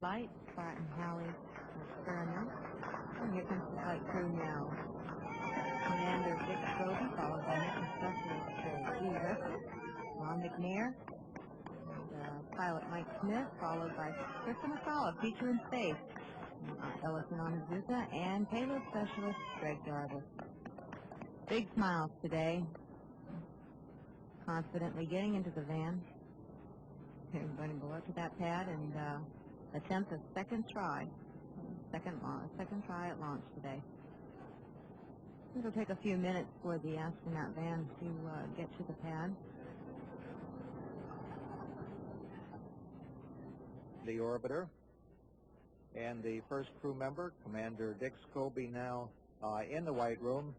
Flight, Pratt and Halley experiment. And here comes the flight crew now. Commander Dick Scobie, followed by Mission Specialist G. Russell, Ron McNair, pilot Mike Smith, followed by Krista McCullough, teacher in space, Ellison Onizuka, and payload specialist Greg Jarvis. Big smiles today. Confidently getting into the van. They're going to go up to that pad and attempt a second try. Second try at launch today. It'll take a few minutes for the astronaut van to get to the pad. The orbiter. And the first crew member, Commander Dick Scobie, now in the White Room,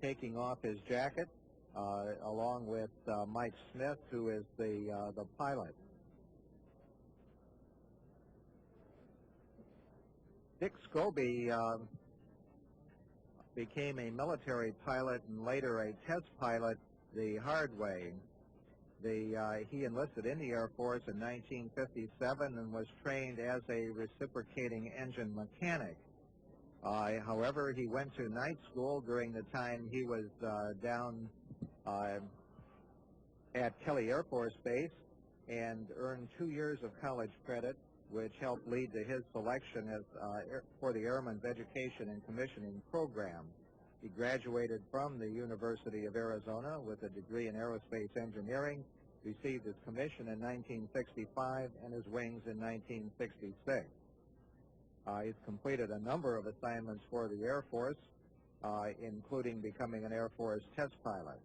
taking off his jacket, along with Mike Smith, who is the pilot. Dick Scobie became a military pilot and later a test pilot the hard way. He enlisted in the Air Force in 1957 and was trained as a reciprocating engine mechanic. However, he went to night school during the time he was down at Kelly Air Force Base and earned 2 years of college credit, which helped lead to his selection as for the Airman's Education and Commissioning Program. He graduated from the University of Arizona with a degree in aerospace engineering, received his commission in 1965 and his wings in 1966. He's completed a number of assignments for the Air Force, including becoming an Air Force test pilot.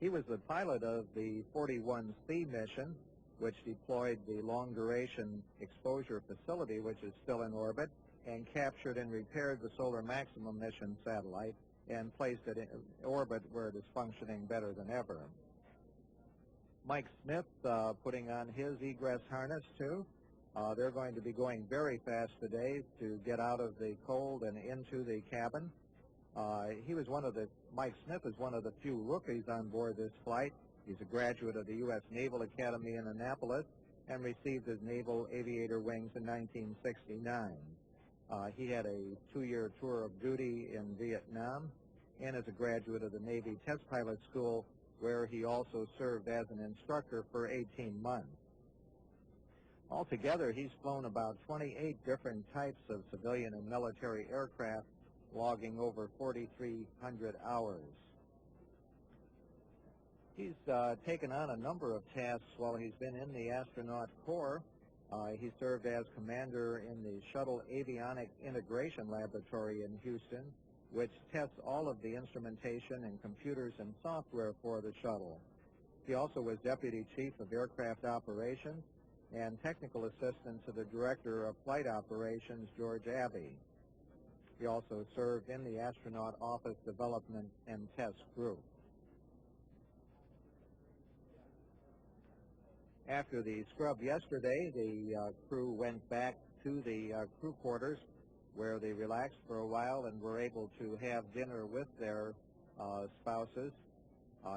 He was the pilot of the 41C mission, which deployed the long-duration exposure facility, which is still in orbit, and captured and repaired the Solar Maximum mission satellite and placed it in orbit where it is functioning better than ever. Mike Smith putting on his egress harness too. They're going to be going very fast today to get out of the cold and into the cabin. Mike Smith is one of the few rookies on board this flight. He's a graduate of the U.S. Naval Academy in Annapolis and received his Naval Aviator wings in 1969. He had a 2-year tour of duty in Vietnam and is a graduate of the Navy Test Pilot School, where he also served as an instructor for 18 months. Altogether, he's flown about 28 different types of civilian and military aircraft, logging over 4,300 hours. He's taken on a number of tasks while he's been in the astronaut corps. He served as commander in the Shuttle Avionic Integration Laboratory in Houston, which tests all of the instrumentation and computers and software for the shuttle. He also was deputy chief of aircraft operations and technical assistant to the director of flight operations, George Abbey. He also served in the astronaut office development and test group. After the scrub yesterday, the crew went back to the crew quarters where they relaxed for a while and were able to have dinner with their spouses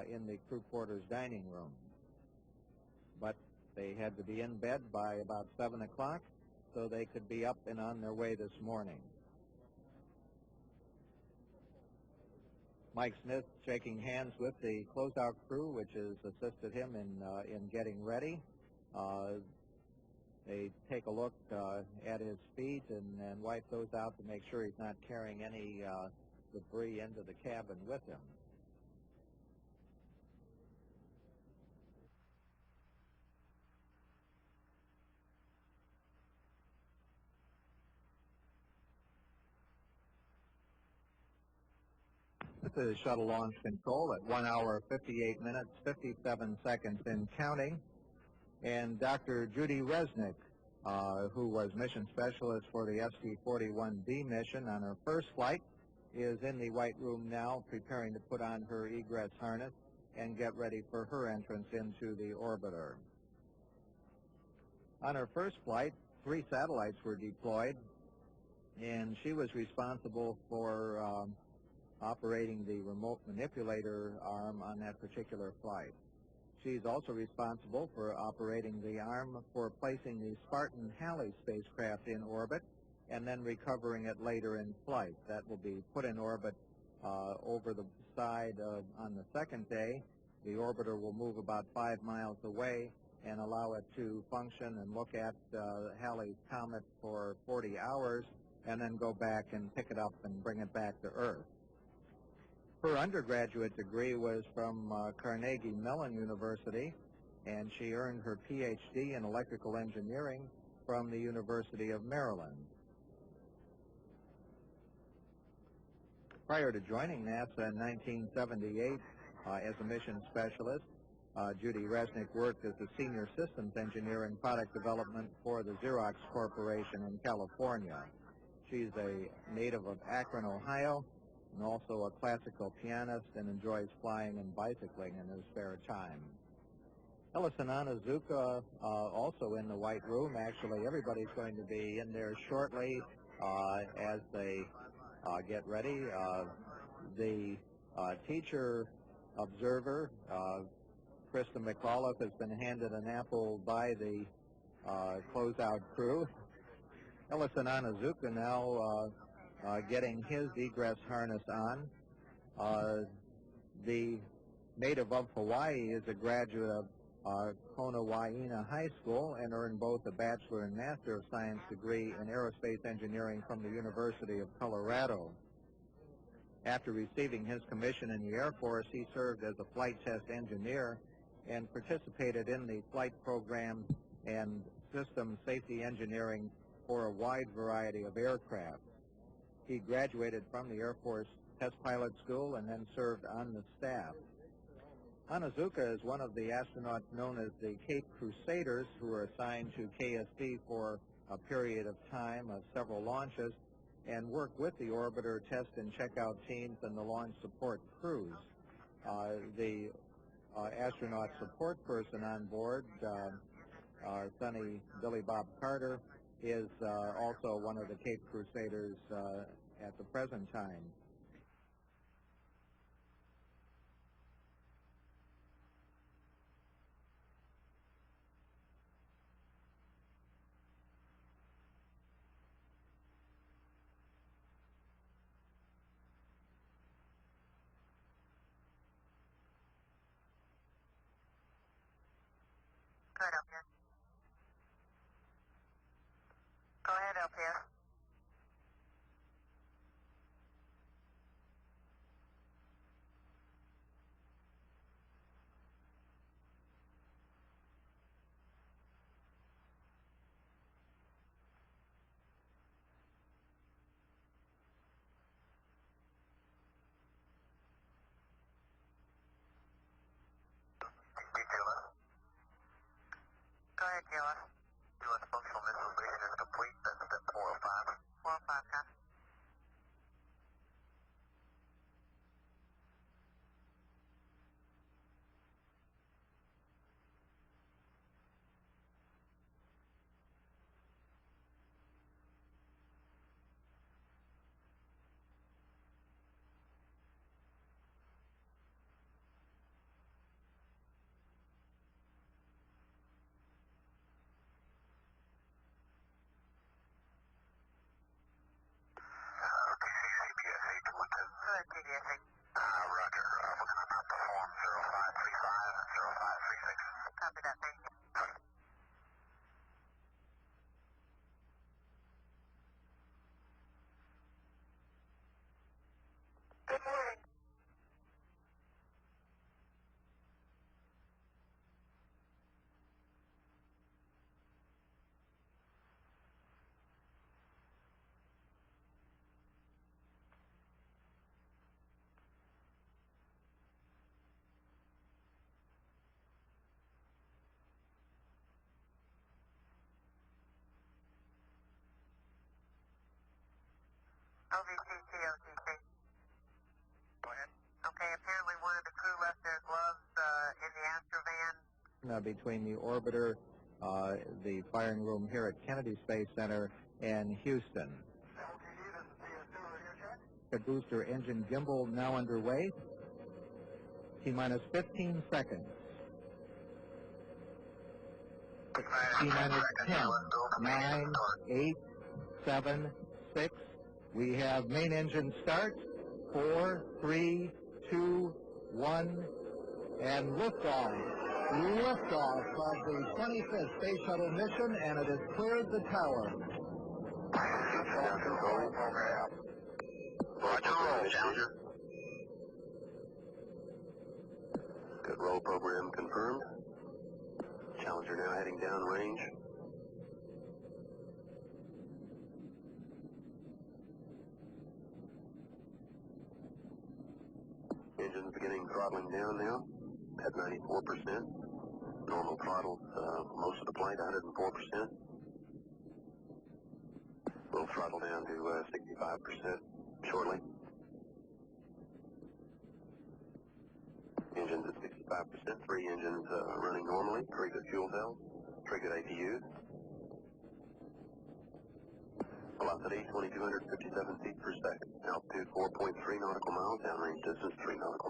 in the crew quarters dining room. But they had to be in bed by about 7 o'clock so they could be up and on their way this morning. Mike Smith shaking hands with the closeout crew, which has assisted him in getting ready. They take a look at his feet and wipe those out to make sure he's not carrying any debris into the cabin with him. This is shuttle launch control at 1 hour, 58 minutes, 57 seconds and counting. And Dr. Judy Resnick, who was mission specialist for the ST-41B mission on her first flight, is in the White Room now preparing to put on her egress harness and get ready for her entrance into the orbiter. On her first flight, 3 satellites were deployed, and she was responsible for operating the remote manipulator arm on that particular flight. She's also responsible for operating the arm for placing the Spartan Halley spacecraft in orbit and then recovering it later in flight. That will be put in orbit over the side on the second day. The orbiter will move about 5 miles away and allow it to function and look at Halley's comet for 40 hours and then go back and pick it up and bring it back to Earth. Her undergraduate degree was from Carnegie Mellon University, and she earned her Ph.D. in electrical engineering from the University of Maryland. Prior to joining NASA in 1978 as a mission specialist, Judy Resnick worked as a senior systems engineer in product development for the Xerox Corporation in California. She's a native of Akron, Ohio, and also a classical pianist, and enjoys flying and bicycling in her spare time. Ellison Onizuka, also in the White Room. Actually, everybody's going to be in there shortly as they get ready. The teacher observer, Krista McAuliffe, has been handed an apple by the closeout crew. Ellison Onizuka now getting his egress harness on. The native of Hawaii is a graduate of Kona Wai'ina High School and earned both a Bachelor and Master of Science degree in aerospace engineering from the University of Colorado. After receiving his commission in the Air Force, he served as a flight test engineer and participated in the flight program and system safety engineering for a wide variety of aircraft. He graduated from the Air Force Test Pilot School and then served on the staff. Onizuka is one of the astronauts known as the Cape Crusaders, who were assigned to KSD for a period of time of several launches and work with the orbiter test and checkout teams and the launch support crews. The astronaut support person on board, Sonny Billy Bob Carter, is also one of the Cape Crusaders at the present time. Go ahead, Elpia. Go ahead, Elpia. Go ahead, Kayla. U.S. functional visualization is complete. That's step 405. 405, copy. Copy that, thank you. Good morning. OVCT, OTC. Go ahead. Okay, apparently one of the crew left their gloves in the Astrovan. Between the orbiter, the firing room here at Kennedy Space Center, and Houston. The booster engine gimbal now underway. T-minus 15 seconds. T-minus 10, 9, 8, 7, 6. We have main engine start. 4, 3, 2, 1, and liftoff. Liftoff of the 25th Space Shuttle mission, and it has cleared the tower. Roger, roll, Challenger. Good roll program confirmed. Challenger now heading downrange. Engines beginning throttling down now at 94%. Normal throttle most of the flight, 104%. We'll throttle down to 65% shortly. Engines at 65%, 3 engines running normally, 3 good fuel cells, 3 good APUs. Velocity 2,257 feet per second. Altitude 4.3 nautical miles, downrange distance 3 nautical